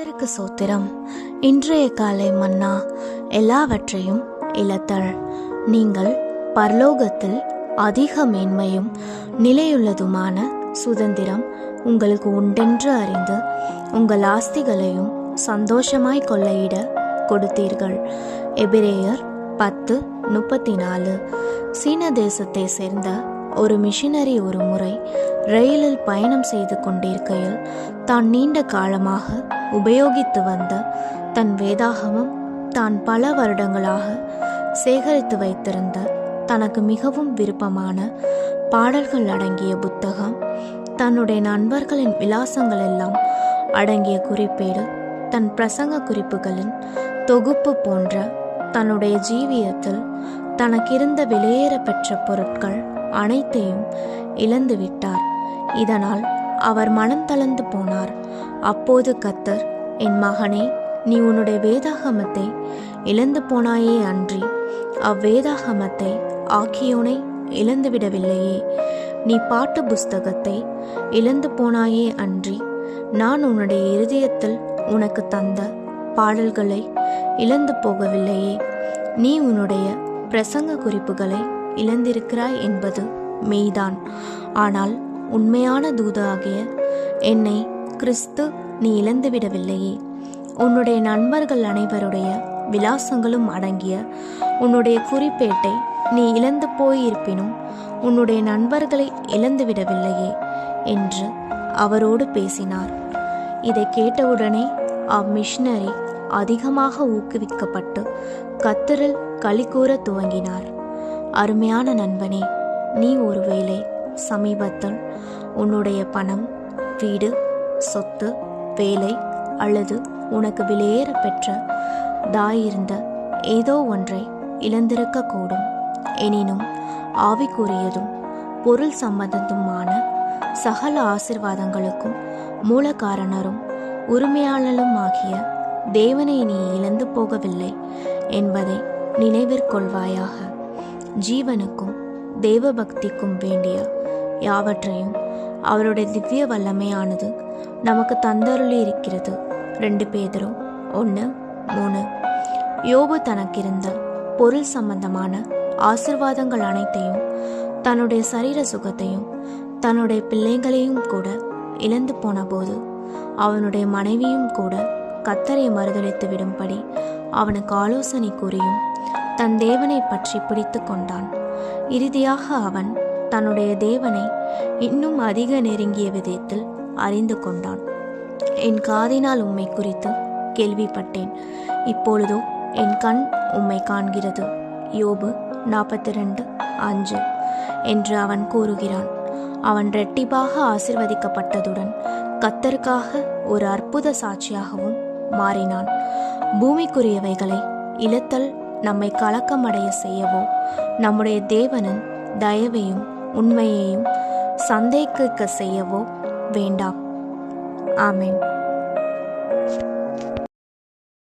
கர்த்தருக்கு சோத்திரம். இன்றைய காலை மன்னா எல்லாவற்றையும் இழத்தல். நீங்கள் பரலோகத்தில் அதிக மேன்மையும் நிலையுள்ளதுமான சுதந்திரம் உங்களுக்கு உண்டென்று அறிந்து உங்கள் ஆஸ்திகளையும் சந்தோஷமாய் கொள்ளையிட கொடுத்தீர்கள். எபிரேயர் 10:34. சீன தேசத்தை சேர்ந்த ஒரு மிஷினரி ஒரு முறை ரயிலில் பயணம் செய்து கொண்டிருக்கையில் தான் நீண்ட காலமாக உபயோகித்து வந்த தன் வேதாகமம், தான் பல வருடங்களாக சேகரித்து வைத்திருந்த தனக்கு மிகவும் விருப்பமான பாடல்கள் அடங்கிய புத்தகம், தன்னுடைய நண்பர்களின் விலாசங்கள் எல்லாம் அடங்கிய குறிப்பேடு, தன் பிரசங்க குறிப்புகளின் தொகுப்பு போன்ற தன்னுடைய ஜீவியத்தில் தனக்கிருந்த வெளியேற பெற்ற பொருட்கள் அனைத்தையும் இழந்துவிட்டார். இதனால் அவர் மனம் தளர்ந்து போனார். அப்போது கர்த்தர், என் மகனே, நீ உன்னுடைய வேதாகமத்தை இழந்து போனாயே அன்றி அவ்வேதாகமத்தை ஆக்கியோனை இழந்துவிடவில்லையே. நீ பாட்டு புஸ்தகத்தை இழந்து போனாயே அன்றி நான் உன்னுடைய இருதயத்தில் உனக்கு தந்த பாடல்களை இழந்து போகவில்லையே. நீ உன்னுடைய பிரசங்க குறிப்புகளை இழந்திருக்கிறாய் என்பது மெய்தான். ஆனால் உண்மையான தூதாகிய என்னை கிறிஸ்து நீ இழந்துவிடவில்லையே. உன்னுடைய நண்பர்கள் அனைவருடைய விலாசங்களும் அடங்கிய உன்னுடைய குறிப்பேட்டை நீ இழந்து போயிருப்பினும் உன்னுடைய நண்பர்களை இழந்துவிடவில்லையே என்று அவரோடு பேசினார். இதை கேட்டவுடனே அம்மிஷனரி அதிகமாக ஊக்குவிக்கப்பட்டு கர்த்தரில் களி கூற துவங்கினார். அருமையான நண்பனே, நீ ஒருவேளை சமீபத்தில் உன்னுடைய பணம், வீடு, சொத்து, வேலை அல்லது உனக்கு வெளியேற பெற்ற தாயிருந்த ஏதோ ஒன்றை இழந்திருக்கக்கூடும். எனினும் ஆவிக்குரியதும் பொருள் சம்பந்தத்துமான சகல ஆசீர்வாதங்களுக்கும் மூலகாரணரும் உரிமையாளரும் ஆகிய தேவனை நீ இழந்து போகவில்லை என்பதை நினைவிற்கொள்வாயாக. ஜீவனுக்கும் தேவ பக்திக்கும் வேண்டிய யாவற்றையும் அவருடைய திவ்ய வல்லமையானது நமக்கு தந்தருளி இருக்கிறது. 2 பேதுரு 1:3. யோபு தனக்கிருந்த பொருள் சம்பந்தமான ஆசீர்வாதங்கள் அனைத்தையும், தன்னுடைய சரீர சுகத்தையும் தன்னுடைய பிள்ளைகளையும் கூட இழந்து போன போது அவனுடைய மனைவியும் கூட கர்த்தரை மறுதலித்து விடும்படி அவனுக்கு ஆலோசனை கூறியும் தன் தேவனை பற்றி பிடித்து கொண்டான். இறுதியாக அவன் தன்னுடைய தேவனை இன்னும் அதிக நெருங்கிய விதத்தில் அறிந்து கொண்டான். என் காதினால் உம்மை குறித்து கேள்விப்பட்டேன், இப்பொழுதோ என் கண் உம்மை காண்கிறது. யோபு 42:5 என்று அவன் கூறுகிறான். அவன் இரட்டிப்பாக ஆசீர்வதிக்கப்பட்டதுடன் கர்த்தருக்காக ஒரு அற்புத சாட்சியாகவும் மாறினான். பூமிக்குரியவைகளை இழத்தல் நம்மை கலக்கமடைய செய்யவோ, நம்முடைய தேவனின் தயவையும் உண்மையையும் சந்தேகிக்க செய்யவோ வேண்டாம். ஆமென்.